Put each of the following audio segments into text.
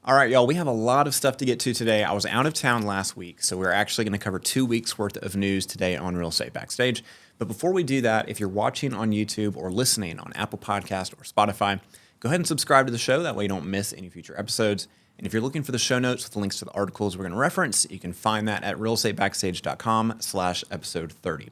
All right, y'all, we have a lot of stuff to get to today. I was out of town last week, so we're actually going to cover 2 weeks worth of news today on Real Estate Backstage. But before we do that, if you're watching on YouTube or listening on Apple Podcast or Spotify, go ahead and subscribe to the show. That way you don't miss any future episodes. And if you're looking for the show notes with links to the articles we're going to reference, you can find that at realestatebackstage.com/episode 30.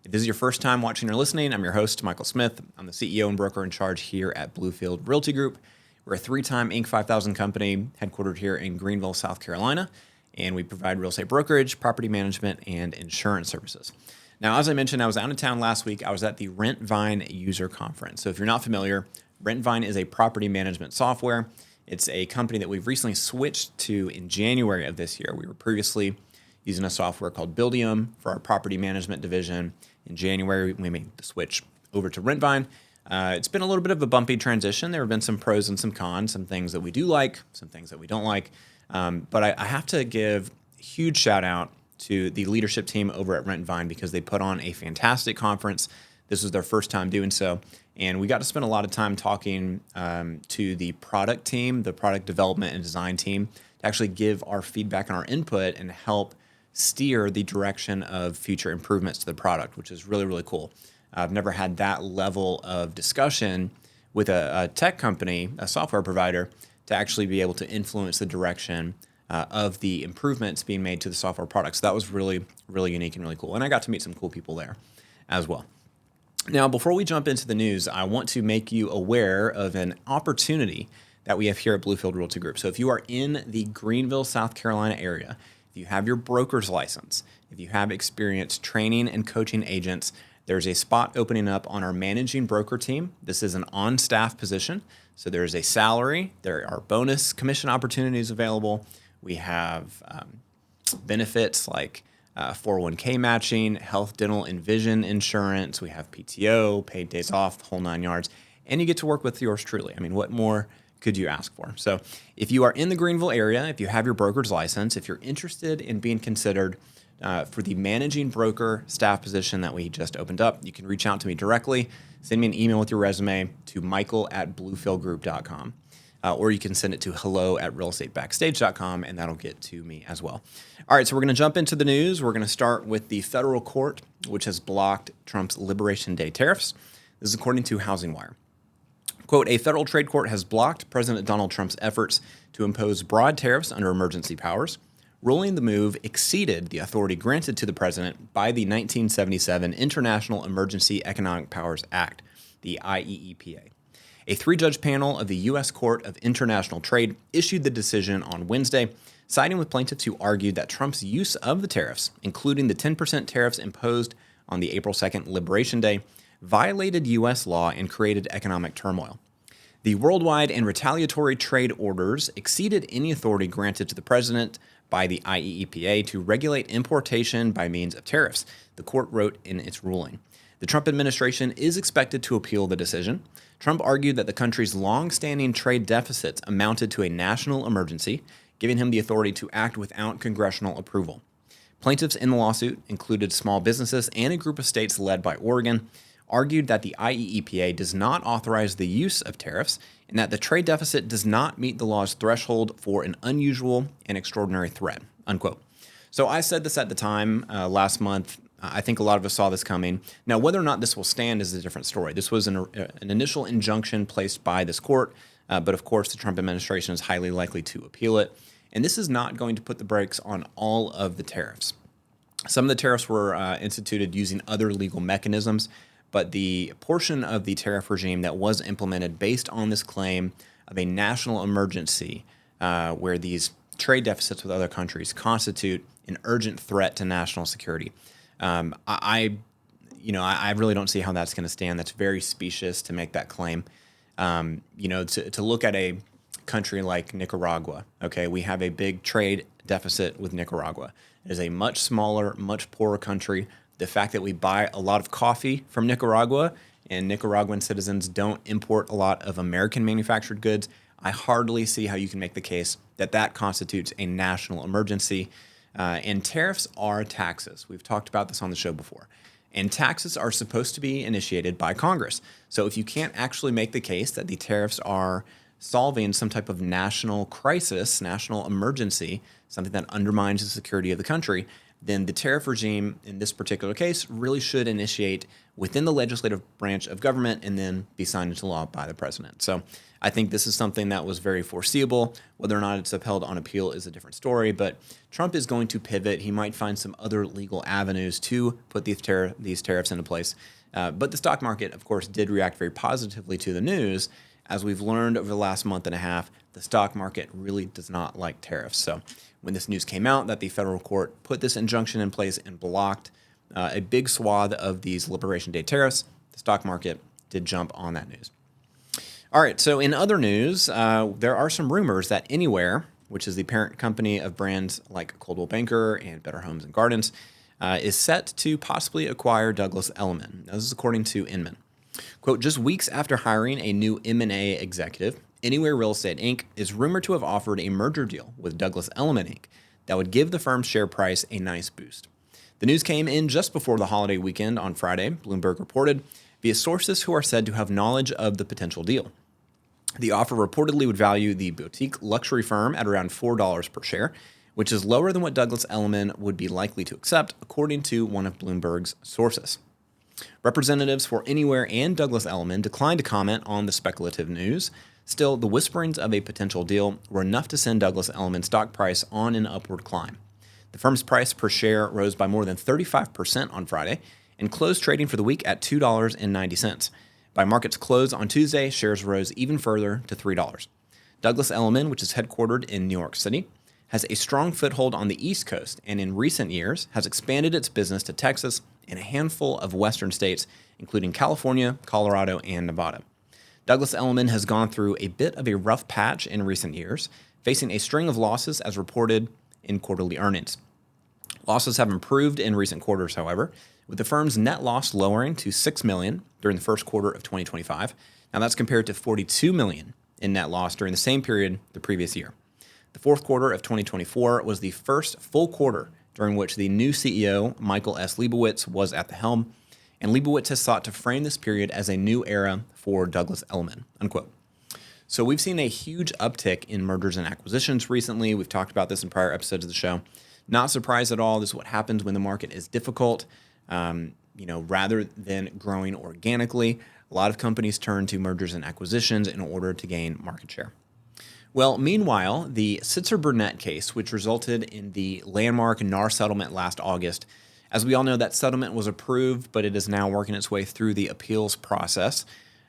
If this is your first time watching or listening, I'm your host, Michael Smith. I'm the CEO and broker in charge here at Bluefield Realty Group. We're a 3-time Inc. 5000 company headquartered here in Greenville, South Carolina, and we provide real estate brokerage, property management, and insurance services. Now, as I mentioned, I was out of town last week. I was at the Rentvine user conference. So if you're not familiar, Rentvine is a property management software. It's a company that we've recently switched to in January of this year. We were previously using a software called Buildium for our property management division. In January, we made the switch over to Rentvine. It's been a little bit of a bumpy transition. There have been some pros and some cons, some things that we do like, some things that we don't like. But I have to give a huge shout out to the leadership team over at Rentvine because they put on a fantastic conference. This was their first time doing so. And we got to spend a lot of time talking to the product team, the product development and design team, to actually give our feedback and our input and help steer the direction of future improvements to the product, which is really, really cool. I've never had that level of discussion with a tech company, a software provider, to actually be able to influence the direction of the improvements being made to the software products. So that was really, really unique and really cool. And I got to meet some cool people there as well. Now, before we jump into the news, I want to make you aware of an opportunity that we have here at Bluefield Realty Group. So if you are in the Greenville, South Carolina area, if you have your broker's license, if you have experience training and coaching agents, there's a spot opening up on our managing broker team. This is an on-staff position, so there's a salary. There are bonus commission opportunities available. We have benefits like 401k matching, health, dental, and vision insurance. We have PTO, paid days off, the whole 9 yards, and you get to work with yours truly. I mean, what more could you ask for? So if you are in the Greenville area, if you have your broker's license, if you're interested in being considered for the managing broker staff position that we just opened up, you can reach out to me directly. Send me an email with your resume to michael@bluefieldgroup.com. Or you can send it to hello@realestatebackstage.com, and that'll get to me as well. All right, so we're going to jump into the news. We're going to start with the federal court, which has blocked Trump's Liberation Day tariffs. This is according to Housing Wire. Quote, a federal trade court has blocked President Donald Trump's efforts to impose broad tariffs under emergency powers, ruling the move exceeded the authority granted to the president by the 1977 International Emergency Economic Powers Act, the IEEPA. A 3-judge panel of the U.S. Court of International Trade issued the decision on Wednesday, siding with plaintiffs who argued that Trump's use of the tariffs, including the 10% tariffs imposed on the April 2nd Liberation Day, violated U.S. law and created economic turmoil. The worldwide and retaliatory trade orders exceeded any authority granted to the president by the IEEPA to regulate importation by means of tariffs, the court wrote in its ruling. The Trump administration is expected to appeal the decision. Trump argued that the country's long-standing trade deficits amounted to a national emergency, giving him the authority to act without congressional approval. Plaintiffs in the lawsuit included small businesses and a group of states led by Oregon, argued that the IEEPA does not authorize the use of tariffs and that the trade deficit does not meet the law's threshold for an unusual and extraordinary threat, unquote. So I said this at the time last month. I think a lot of us saw this coming. Now, whether or not this will stand is a different story. This was an initial injunction placed by this court, but of course the Trump administration is highly likely to appeal it. And this is not going to put the brakes on all of the tariffs. Some of the tariffs were instituted using other legal mechanisms, but the portion of the tariff regime that was implemented based on this claim of a national emergency where these trade deficits with other countries constitute an urgent threat to national security. I really don't see how that's going to stand. That's very specious to make that claim. To look at a country like Nicaragua, okay, we have a big trade deficit with Nicaragua. It is a much smaller, much poorer country. The fact that we buy a lot of coffee from Nicaragua and Nicaraguan citizens don't import a lot of American manufactured goods, I hardly see how you can make the case that that constitutes a national emergency. And tariffs are taxes. We've talked about this on the show before. And taxes are supposed to be initiated by Congress. So if you can't actually make the case that the tariffs are solving some type of national crisis, national emergency, something that undermines the security of the country, then the tariff regime in this particular case really should initiate within the legislative branch of government and then be signed into law by the president. So I think this is something that was very foreseeable. Whether or not it's upheld on appeal is a different story, but Trump is going to pivot. He might find some other legal avenues to put these tariffs into place. But the stock market, of course, did react very positively to the news. As we've learned over the last month and a half, the stock market really does not like tariffs. So when this news came out that the federal court put this injunction in place and blocked a big swath of these Liberation Day tariffs, the stock market did jump on that news. All right, so in other news, there are some rumors that Anywhere, which is the parent company of brands like Coldwell Banker and Better Homes and Gardens, is set to possibly acquire Douglas Elliman. Now, this is according to Inman. Quote, just weeks after hiring a new M&A executive, Anywhere Real Estate Inc. is rumored to have offered a merger deal with Douglas Elliman Inc. that would give the firm's share price a nice boost. The news came in just before the holiday weekend on Friday, Bloomberg reported, via sources who are said to have knowledge of the potential deal. The offer reportedly would value the boutique luxury firm at around $4 per share, which is lower than what Douglas Elliman would be likely to accept, according to one of Bloomberg's sources. Representatives for Anywhere and Douglas Elliman declined to comment on the speculative news. Still, the whisperings of a potential deal were enough to send Douglas Elliman's stock price on an upward climb. The firm's price per share rose by more than 35% on Friday and closed trading for the week at $2.90. By market's close on Tuesday, shares rose even further to $3. Douglas Elliman, which is headquartered in New York City, has a strong foothold on the East Coast and in recent years has expanded its business to Texas and a handful of western states, including California, Colorado, and Nevada. Douglas Elliman has gone through a bit of a rough patch in recent years, facing a string of losses as reported in quarterly earnings. Losses have improved in recent quarters, however, with the firm's net loss lowering to $6 million during the first quarter of 2025. Now that's compared to $42 million in net loss during the same period the previous year. The fourth quarter of 2024 was the first full quarter during which the new CEO, Michael S. Leibowitz, was at the helm, and Leibowitz has sought to frame this period as a new era for Douglas Elliman, unquote. So we've seen a huge uptick in mergers and acquisitions recently. We've talked about this in prior episodes of the show. Not surprised at all. This is what happens when the market is difficult. Rather than growing organically, a lot of companies turn to mergers and acquisitions in order to gain market share. Well, meanwhile, the Sitzer-Burnett case, which resulted in the landmark NAR settlement last August, as we all know, that settlement was approved, but it is now working its way through the appeals process.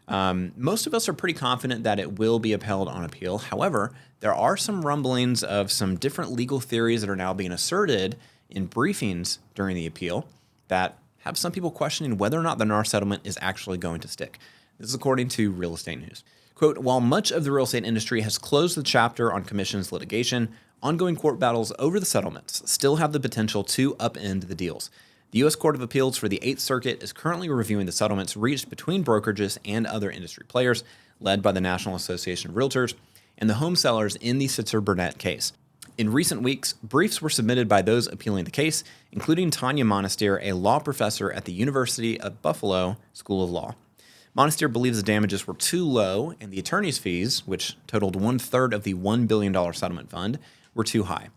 Most of us are pretty confident that it will be upheld on appeal. However, there are some rumblings of some different legal theories that are now being asserted in briefings during the appeal that have some people questioning whether or not the NAR settlement is actually going to stick. This is according to Real Estate News. Quote, while much of the real estate industry has closed the chapter on commissions litigation, ongoing court battles over the settlements still have the potential to upend the deals. The U.S. Court of Appeals for the Eighth Circuit is currently reviewing the settlements reached between brokerages and other industry players, led by the National Association of Realtors, and the home sellers in the Sitzer-Burnett case. In recent weeks, briefs were submitted by those appealing the case, including Tanya Monastir, a law professor at the University of Buffalo School of Law. Monastir believes the damages were too low and the attorney's fees, which totaled 1/3 of the $1 billion settlement fund, were too high.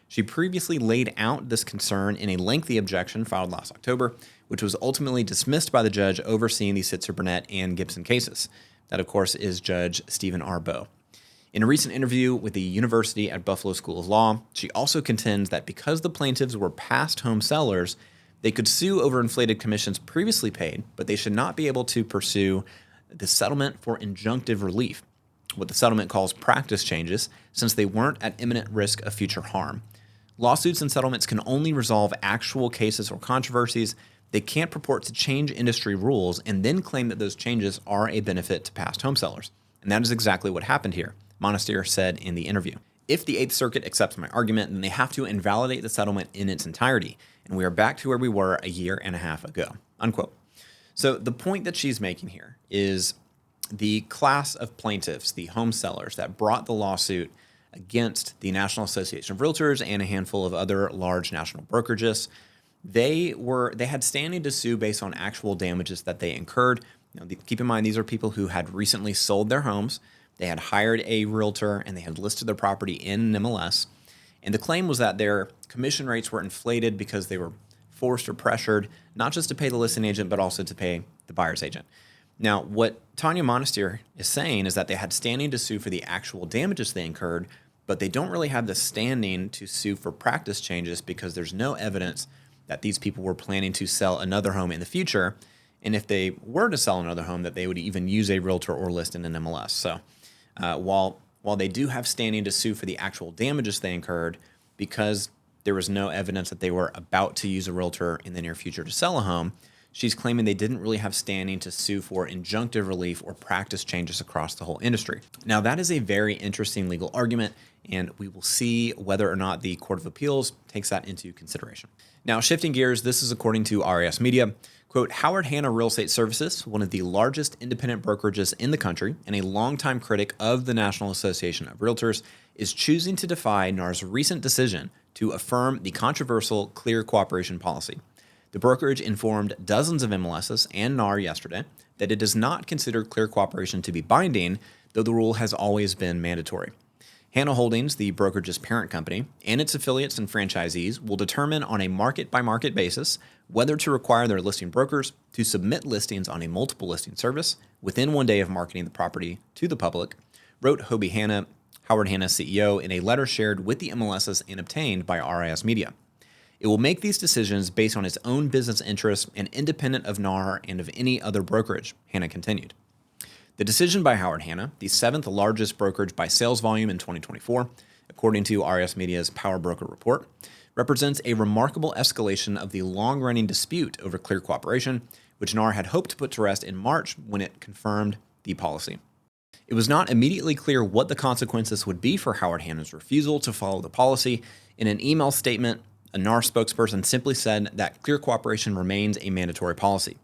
She previously laid out this concern in a lengthy objection filed last October, which was ultimately dismissed by the judge overseeing the Sitzer-Burnett and Gibson cases. That, of course, is Judge Stephen R. Bowe. In a recent interview with the University at Buffalo School of Law, she also contends that because the plaintiffs were past home sellers, they could sue over inflated commissions previously paid, but they should not be able to pursue the settlement for injunctive relief, what the settlement calls practice changes, since they weren't at imminent risk of future harm. Lawsuits and settlements can only resolve actual cases or controversies. They can't purport to change industry rules and then claim that those changes are a benefit to past home sellers. And that is exactly what happened here, Monastir said in the interview. If the Eighth Circuit accepts my argument, then they have to invalidate the settlement in its entirety, and we are back to where we were a year and a half ago, unquote. So the point that she's making here is the class of plaintiffs, the home sellers that brought the lawsuit against the National Association of Realtors and a handful of other large national brokerages, they had standing to sue based on actual damages that they incurred. Keep in mind, these are people who had recently sold their homes. They had hired a realtor and they had listed their property in an MLS. And the claim was that their commission rates were inflated because they were forced or pressured, not just to pay the listing agent, but also to pay the buyer's agent. Now, what Tanya Monastir is saying is that they had standing to sue for the actual damages they incurred, but they don't really have the standing to sue for practice changes because there's no evidence that these people were planning to sell another home in the future. And if they were to sell another home, that they would even use a realtor or list in an MLS. So while they do have standing to sue for the actual damages they incurred, because there was no evidence that they were about to use a realtor in the near future to sell a home, she's claiming they didn't really have standing to sue for injunctive relief or practice changes across the whole industry. Now, that is a very interesting legal argument, and we will see whether or not the Court of Appeals takes that into consideration. Now, shifting gears, this is according to RIS Media. Quote, Howard Hanna Real Estate Services, one of the largest independent brokerages in the country and a longtime critic of the National Association of Realtors, is choosing to defy NAR's recent decision to affirm the controversial Clear Cooperation policy. The brokerage informed dozens of MLSs and NAR yesterday that it does not consider Clear Cooperation to be binding, though the rule has always been mandatory. Hanna Holdings, the brokerage's parent company, and its affiliates and franchisees will determine on a market-by-market basis whether to require their listing brokers to submit listings on a multiple listing service within 1 day of marketing the property to the public, wrote Hobie Hanna, Howard Hanna CEO, in a letter shared with the MLSs and obtained by RIS Media. It will make these decisions based on its own business interests and independent of NAR and of any other brokerage, Hanna continued. The decision by Howard Hanna, the seventh largest brokerage by sales volume in 2024, according to RIS Media's Power Broker report, represents a remarkable escalation of the long-running dispute over Clear Cooperation, which NAR had hoped to put to rest in March when it confirmed the policy. It was not immediately clear what the consequences would be for Howard Hanna's refusal to follow the policy. In an email statement, a NAR spokesperson simply said that Clear Cooperation remains a mandatory policy.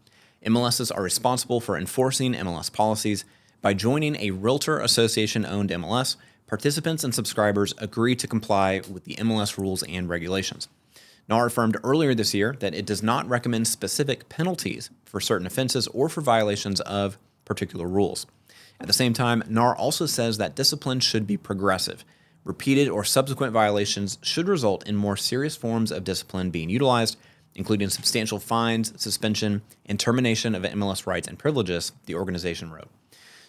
MLSs are responsible for enforcing MLS policies. By joining a Realtor Association-owned MLS, participants and subscribers agree to comply with the MLS rules and regulations. NAR affirmed earlier this year that it does not recommend specific penalties for certain offenses or for violations of particular rules. At the same time, NAR also says that discipline should be progressive. Repeated or subsequent violations should result in more serious forms of discipline being utilized, including substantial fines, suspension, and termination of MLS rights and privileges, the organization wrote.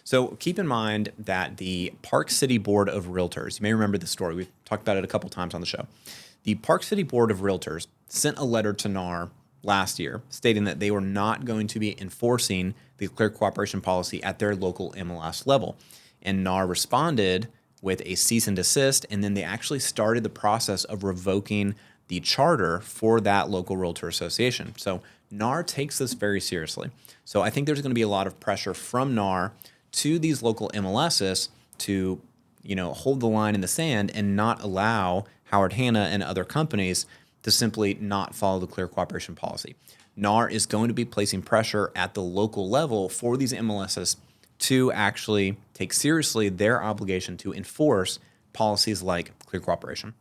So keep in mind that the Park City Board of Realtors, you may remember this story, we've talked about it a couple times on the show. The Park City Board of Realtors sent a letter to NAR last year stating that they were not going to be enforcing the Clear Cooperation policy at their local MLS level. And NAR responded with a cease and desist, and then they actually started the process of revoking the charter for that local realtor association. So NAR takes this very seriously. So I think there's going to be a lot of pressure from NAR to these local MLSs to, hold the line in the sand and not allow Howard Hanna and other companies to simply not follow the Clear Cooperation policy. NAR is going to be placing pressure at the local level for these MLSs to actually take seriously their obligation to enforce policies like Clear Cooperation.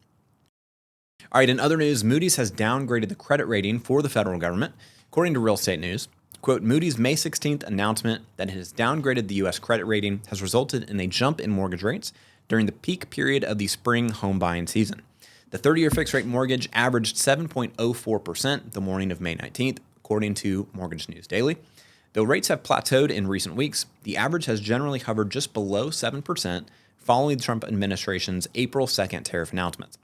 All right, in other news, Moody's has downgraded the credit rating for the federal government. According to Real Estate News, quote, Moody's May 16th announcement that it has downgraded the U.S. credit rating has resulted in a jump in mortgage rates during the peak period of the spring home buying season. The 30-year fixed-rate mortgage averaged 7.04% the morning of May 19th, according to Mortgage News Daily. Though rates have plateaued in recent weeks, the average has generally hovered just below 7% following the Trump administration's April 2nd tariff announcements.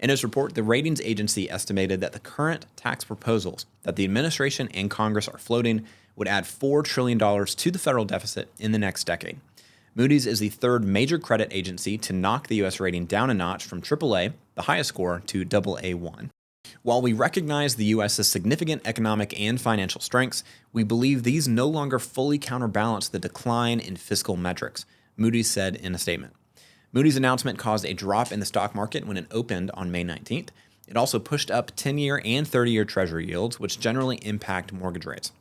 In its report, the ratings agency estimated that the current tax proposals that the administration and Congress are floating would add $4 trillion to the federal deficit in the next decade. Moody's is the third major credit agency to knock the U.S. rating down a notch from AAA, the highest score, to AA1. While we recognize the U.S.'s significant economic and financial strengths, we believe these no longer fully counterbalance the decline in fiscal metrics, Moody's said in a statement. Moody's announcement caused a drop in the stock market when it opened on May 19th. It also pushed up 10-year and 30-year Treasury yields, which generally impact mortgage rates.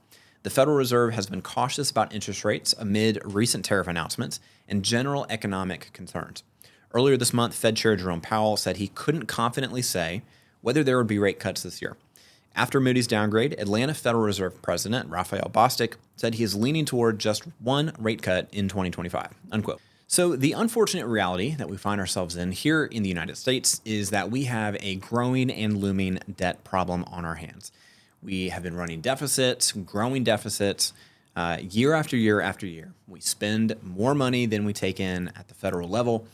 The Federal Reserve has been cautious about interest rates amid recent tariff announcements and general economic concerns. Earlier this month, Fed Chair Jerome Powell said he couldn't confidently say whether there would be rate cuts this year. After Moody's downgrade, Atlanta Federal Reserve President Raphael Bostic said he is leaning toward just one rate cut in 2025, unquote. So, the unfortunate reality that we find ourselves in here in the United States is that we have a growing and looming debt problem on our hands. We have been running deficits, growing deficits, year after year after year. We spend more money than we take in at the federal level,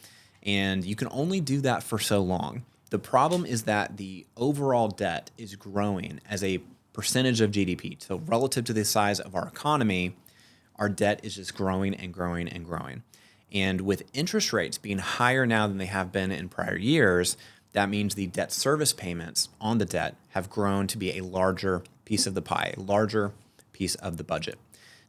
and you can only do that for so long. The problem is that the overall debt is growing as a percentage of GDP. So, relative to the size of our economy, our debt is just growing and growing and growing. And with interest rates being higher now than they have been in prior years, that means the debt service payments on the debt have grown to be a larger piece of the pie, a larger piece of the budget.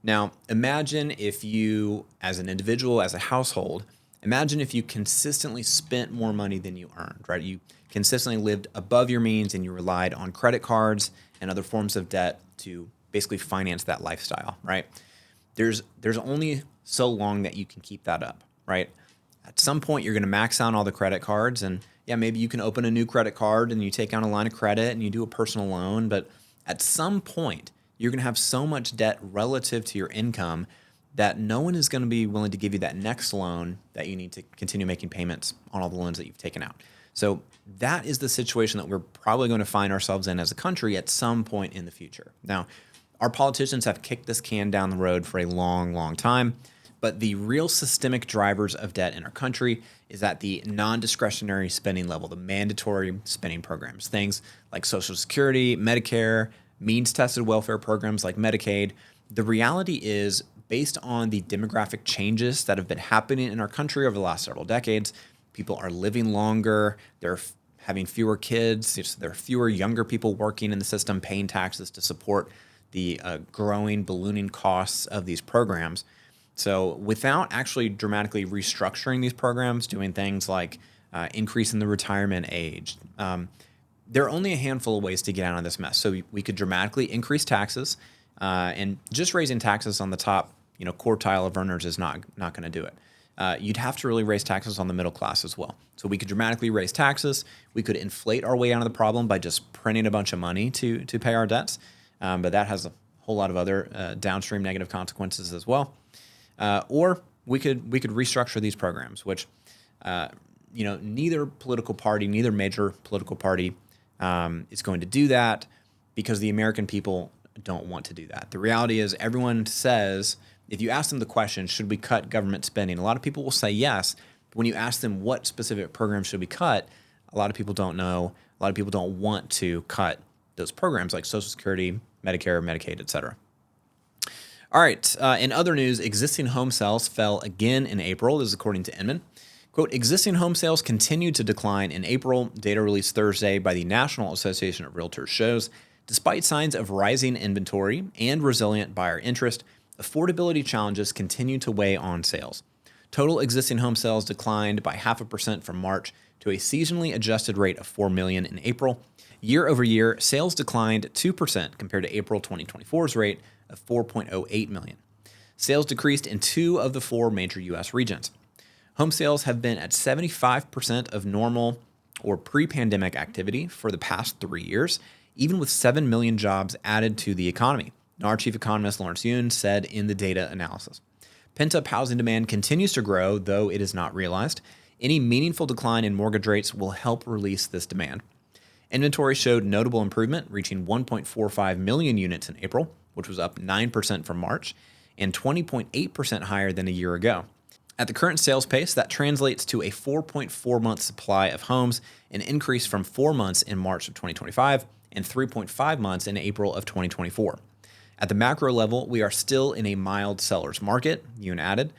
Now, imagine if you, as an individual, as a household, imagine if you consistently spent more money than you earned, right? You consistently lived above your means and you relied on credit cards and other forms of debt to basically finance that lifestyle, right? There's only so long that you can keep that up, right? At some point, you're going to max out all the credit cards, and yeah, maybe you can open a new credit card and you take out a line of credit and you do a personal loan, but at some point, you're going to have so much debt relative to your income that no one is going to be willing to give you that next loan that you need to continue making payments on all the loans that you've taken out. So that is the situation that we're probably going to find ourselves in as a country at some point in the future. Now, our politicians have kicked this can down the road for a long, long time, but the real systemic drivers of debt in our country is at the non-discretionary spending level, the mandatory spending programs, things like Social Security, Medicare, means-tested welfare programs like Medicaid. The reality is, based on the demographic changes that have been happening in our country over the last several decades, people are living longer, they're having fewer kids, there are fewer younger people working in the system, paying taxes to support the growing, ballooning costs of these programs. So without actually dramatically restructuring these programs, doing things like increasing the retirement age, there are only a handful of ways to get out of this mess. So we could dramatically increase taxes, and just raising taxes on the top, quartile of earners is not going to do it. You'd have to really raise taxes on the middle class as well. So we could dramatically raise taxes. We could inflate our way out of the problem by just printing a bunch of money to pay our debts. But that has a whole lot of other downstream negative consequences as well. Or we could restructure these programs, which neither political party, neither major political party is going to do that because the American people don't want to do that. The reality is everyone says, if you ask them the question, should we cut government spending? A lot of people will say yes. But when you ask them what specific programs should be cut, a lot of people don't know. A lot of people don't want to cut those programs like Social Security, Medicare, Medicaid, et cetera. All right. In other news, existing home sales fell again in April. This is according to Inman. Quote, existing home sales continued to decline in April. Data released Thursday by the National Association of Realtors shows, despite signs of rising inventory and resilient buyer interest, affordability challenges continue to weigh on sales. Total existing home sales declined by 0.5% from March to a seasonally adjusted rate of 4 million in April. Year over year, sales declined 2% compared to April 2024's rate of 4.08 million. Sales decreased in 2 of the 4 major U.S. regions. Home sales have been at 75% of normal or pre-pandemic activity for the past 3 years, even with 7 million jobs added to the economy, our chief economist Lawrence Yun said in the data analysis. Pent-up housing demand continues to grow, though it is not realized. Any meaningful decline in mortgage rates will help release this demand. Inventory showed notable improvement, reaching 1.45 million units in April, which was up 9% from March, and 20.8% higher than a year ago. At the current sales pace, that translates to a 4.4-month supply of homes, an increase from 4 months in March of 2025 and 3.5 months in April of 2024. At the macro level, we are still in a mild seller's market, Yoon added,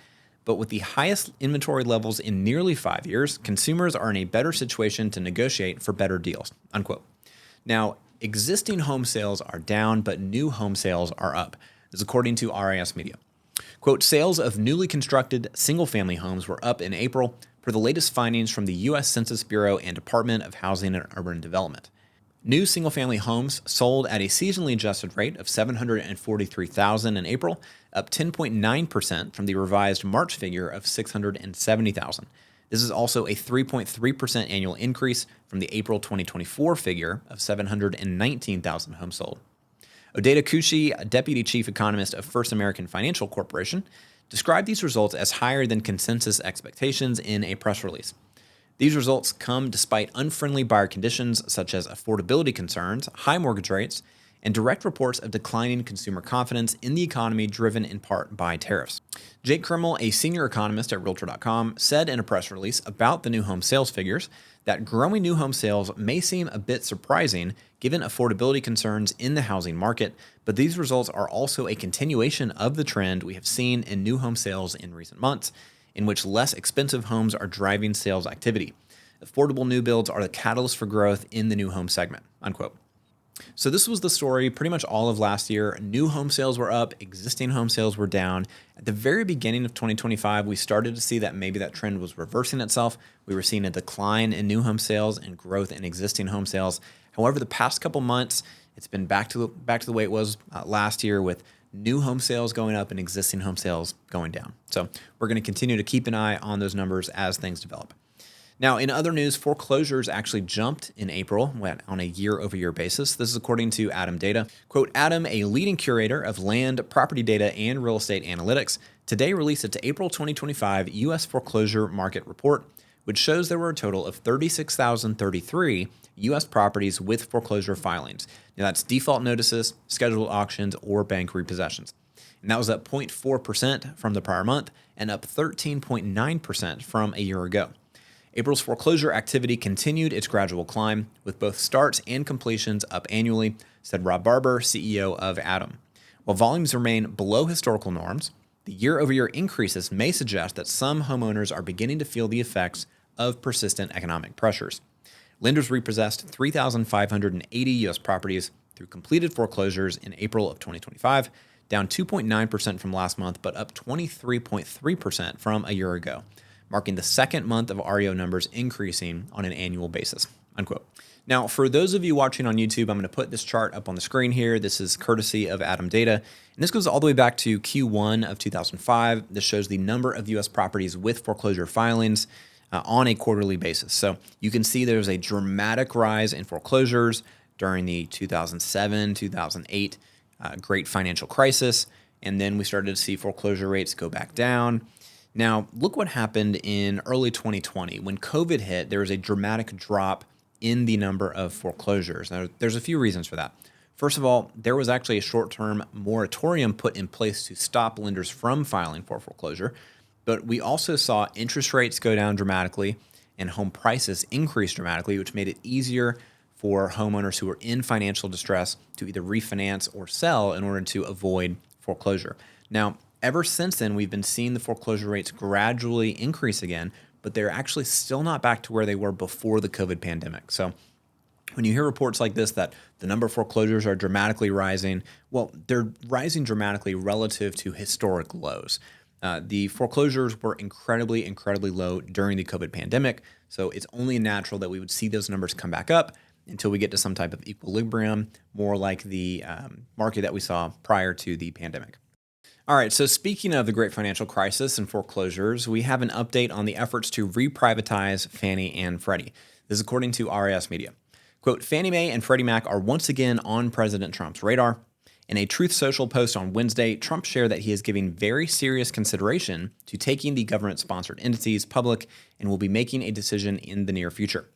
but with the highest inventory levels in nearly 5 years, consumers are in a better situation to negotiate for better deals, unquote. Now, existing home sales are down, but new home sales are up. This is according to RIS Media. Quote, sales of newly constructed single-family homes were up in April per the latest findings from the U.S. Census Bureau and Department of Housing and Urban Development. New single-family homes sold at a seasonally adjusted rate of 743,000 in April, up 10.9% from the revised March figure of 670,000. This is also a 3.3% annual increase from the April 2024 figure of 719,000 homes sold. Odeda Kushi, deputy chief economist of First American Financial Corporation, described these results as higher than consensus expectations in a press release. These results come despite unfriendly buyer conditions such as affordability concerns, high mortgage rates, and direct reports of declining consumer confidence in the economy driven in part by tariffs. Jake Krimmel, a senior economist at Realtor.com, said in a press release about the new home sales figures that growing new home sales may seem a bit surprising given affordability concerns in the housing market, but these results are also a continuation of the trend we have seen in new home sales in recent months, in which less expensive homes are driving sales activity. Affordable new builds are the catalyst for growth in the new home segment, unquote. So this was the story pretty much all of last year. New home sales were up, existing home sales were down. At the very beginning of 2025, we started to see that maybe that trend was reversing itself. We were seeing a decline in new home sales and growth in existing home sales. However, the past couple months, it's been back to the way it was last year, with new home sales going up and existing home sales going down. So we're going to continue to keep an eye on those numbers as things develop. Now, in other news, foreclosures actually jumped in April on a year-over-year basis. This is according to Adam Data. Quote, Adam, a leading curator of land, property data, and real estate analytics, today released its April 2025 U.S. foreclosure market report, which shows there were a total of 36,033 U.S. properties with foreclosure filings. Now, that's default notices, scheduled auctions, or bank repossessions. And that was up 0.4% from the prior month and up 13.9% from a year ago. April's foreclosure activity continued its gradual climb, with both starts and completions up annually, said Rob Barber, CEO of Adam. While volumes remain below historical norms, the year-over-year increases may suggest that some homeowners are beginning to feel the effects of persistent economic pressures. Lenders repossessed 3,580 U.S. properties through completed foreclosures in April of 2025, down 2.9% from last month, but up 23.3% from a year ago, marking the second month of REO numbers increasing on an annual basis, unquote. Now, for those of you watching on YouTube, I'm going to put this chart up on the screen here. This is courtesy of Adam Data, and this goes all the way back to Q1 of 2005. This shows the number of U.S. properties with foreclosure filings on a quarterly basis. So you can see there's a dramatic rise in foreclosures during the 2007, 2008 great financial crisis, and then we started to see foreclosure rates go back down. Now, look what happened in early 2020. When COVID hit, there was a dramatic drop in the number of foreclosures. Now, there's a few reasons for that. First of all, there was actually a short-term moratorium put in place to stop lenders from filing for foreclosure, but we also saw interest rates go down dramatically and home prices increase dramatically, which made it easier for homeowners who were in financial distress to either refinance or sell in order to avoid foreclosure. Now, ever since then, we've been seeing the foreclosure rates gradually increase again, but they're actually still not back to where they were before the COVID pandemic. So when you hear reports like this, that the number of foreclosures are dramatically rising, well, they're rising dramatically relative to historic lows. The foreclosures were incredibly, incredibly low during the COVID pandemic. So it's only natural that we would see those numbers come back up until we get to some type of equilibrium, more like the market that we saw prior to the pandemic. All right, so speaking of the great financial crisis and foreclosures, we have an update on the efforts to re-privatize Fannie and Freddie. This is according to RIS Media. Quote, Fannie Mae and Freddie Mac are once again on President Trump's radar. In a Truth Social post on Wednesday, Trump shared that he is giving very serious consideration to taking the government-sponsored entities public and will be making a decision in the near future.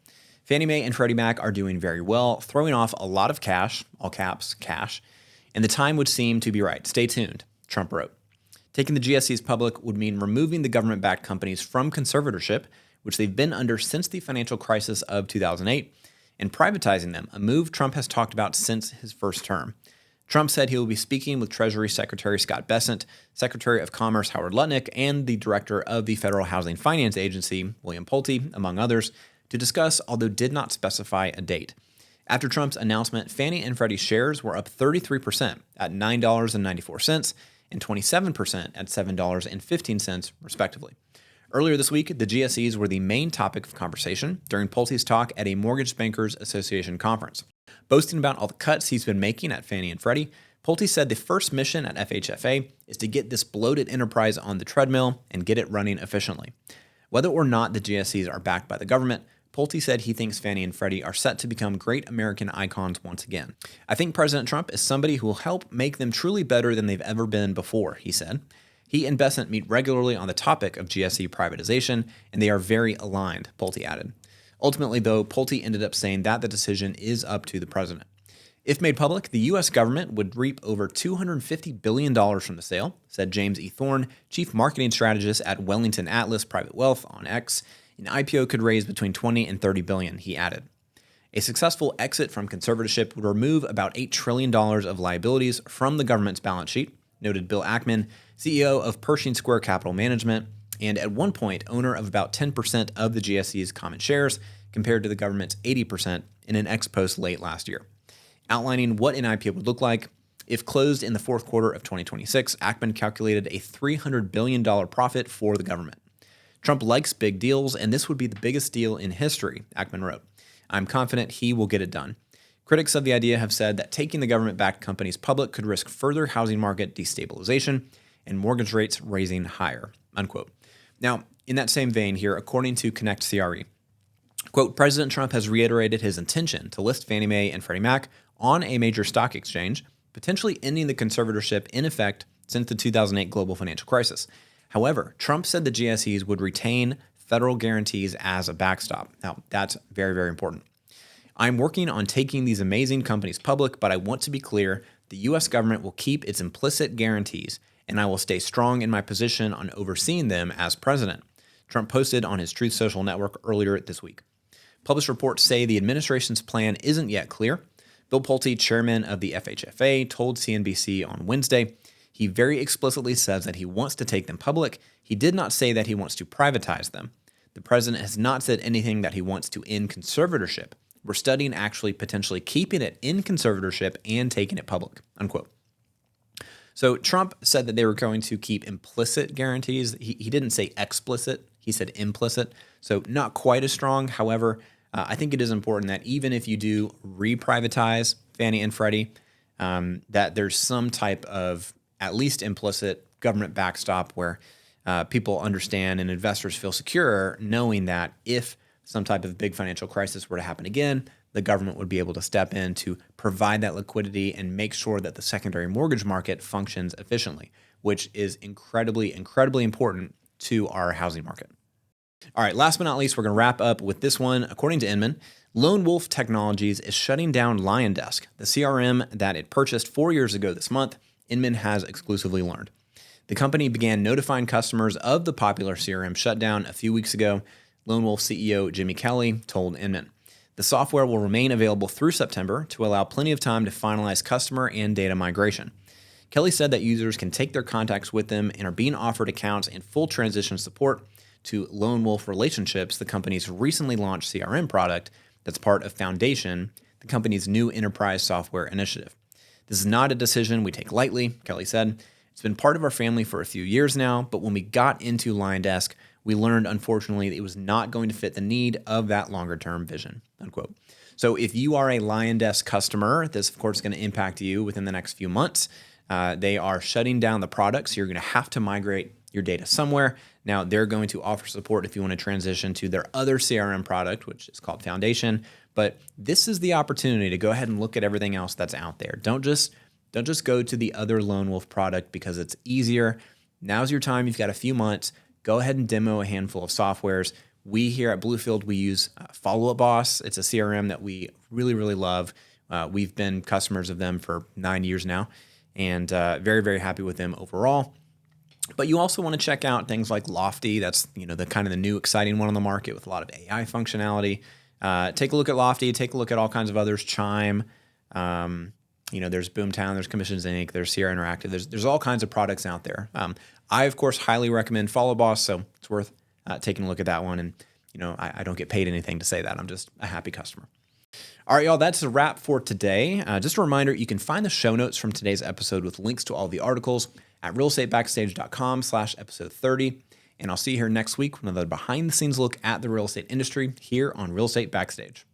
Fannie Mae and Freddie Mac are doing very well, throwing off a lot of cash, all caps, cash, and the time would seem to be right. Stay tuned, Trump wrote. Taking the GSEs public would mean removing the government-backed companies from conservatorship, which they've been under since the financial crisis of 2008, and privatizing them, a move Trump has talked about since his first term. Trump said he will be speaking with Treasury Secretary Scott Bessent, Secretary of Commerce Howard Lutnick, and the Director of the Federal Housing Finance Agency, William Pulte, among others, to discuss, although did not specify a date. After Trump's announcement, Fannie and Freddie shares were up 33% at $9.94 and 27% at $7.15, respectively. Earlier this week, the GSEs were the main topic of conversation during Pulte's talk at a Mortgage Bankers Association conference. Boasting about all the cuts he's been making at Fannie and Freddie, Pulte said the first mission at FHFA is to get this bloated enterprise on the treadmill and get it running efficiently. Whether or not the GSEs are backed by the government, Pulte said he thinks Fannie and Freddie are set to become great American icons once again. I think President Trump is somebody who will help make them truly better than they've ever been before, he said. He and Bessent meet regularly on the topic of GSE privatization, and they are very aligned, Pulte added. Ultimately, though, Pulte ended up saying that the decision is up to the president. If made public, the U.S. government would reap over $250 billion from the sale, said James E. Thorne, chief marketing strategist at Wellington Atlas Private Wealth on X. An IPO could raise between $20 and $30 billion, he added. A successful exit from conservatorship would remove about $8 trillion of liabilities from the government's balance sheet, noted Bill Ackman, CEO of Pershing Square Capital Management, and at one point owner of about 10% of the GSE's common shares, compared to the government's 80% in an ex post late last year. Outlining what an IPO would look like, if closed in the fourth quarter of 2026, Ackman calculated a $300 billion profit for the government. Trump likes big deals, and this would be the biggest deal in history, Ackman wrote. I'm confident he will get it done. Critics of the idea have said that taking the government-backed companies public could risk further housing market destabilization and mortgage rates raising higher, unquote. Now, in that same vein here, according to Connect CRE, quote, President Trump has reiterated his intention to list Fannie Mae and Freddie Mac on a major stock exchange, potentially ending the conservatorship in effect since the 2008 global financial crisis. However, Trump said the GSEs would retain federal guarantees as a backstop. Now, that's very, very important. I'm working on taking these amazing companies public, but I want to be clear, the U.S. government will keep its implicit guarantees, and I will stay strong in my position on overseeing them as president, Trump posted on his Truth Social network earlier this week. Published reports say the administration's plan isn't yet clear. Bill Pulte, chairman of the FHFA, told CNBC on Wednesday he very explicitly says that he wants to take them public. He did not say that he wants to privatize them. The president has not said anything that he wants to end conservatorship. We're studying actually potentially keeping it in conservatorship and taking it public, unquote. So Trump said that they were going to keep implicit guarantees. He didn't say explicit. He said implicit. So not quite as strong. However, I think it is important that even if you do re-privatize Fannie and Freddie, that there's some type of at least implicit government backstop where people understand and investors feel secure knowing that if some type of big financial crisis were to happen again, the government would be able to step in to provide that liquidity and make sure that the secondary mortgage market functions efficiently, which is incredibly, incredibly important to our housing market. All right, last but not least, we're going to wrap up with this one. According to Inman, Lone Wolf Technologies is shutting down LionDesk, the CRM that it purchased 4 years ago this month, Inman has exclusively learned. The company began notifying customers of the popular CRM shutdown a few weeks ago. Lone Wolf CEO Jimmy Kelly told Inman. The software will remain available through September to allow plenty of time to finalize customer and data migration. Kelly said that users can take their contacts with them and are being offered accounts and full transition support to Lone Wolf Relationships, the company's recently launched CRM product that's part of Foundation, the company's new enterprise software initiative. This is not a decision we take lightly, Kelly said. It's been part of our family for a few years now, but when we got into LionDesk, we learned, unfortunately, that it was not going to fit the need of that longer-term vision, unquote. So if you are a LionDesk customer, this, of course, is going to impact you within the next few months. They are shutting down the product, so you're going to have to migrate your data somewhere. Now, they're going to offer support if you want to transition to their other CRM product, which is called Foundation. But this is the opportunity to go ahead and look at everything else that's out there. Don't just go to the other Lone Wolf product because it's easier. Now's your time. You've got a few months. Go ahead and demo a handful of softwares. We here at Bluefield, we use Follow Up Boss. It's a CRM that we really, really love. We've been customers of them for 9 years now and very, very happy with them overall. But you also want to check out things like Lofty. That's the kind of the new exciting one on the market with a lot of AI functionality. Take a look at Lofty. Take a look at all kinds of others. Chime. There's Boomtown. There's Commissions Inc. There's Sierra Interactive. There's all kinds of products out there. I, of course, highly recommend Follow Boss, so it's worth taking a look at that one. And, I don't get paid anything to say that. I'm just a happy customer. All right, y'all, that's a wrap for today. Just a reminder, you can find the show notes from today's episode with links to all the articles at realestatebackstage.com/episode 30. And I'll see you here next week with another behind-the-scenes look at the real estate industry here on Real Estate Backstage.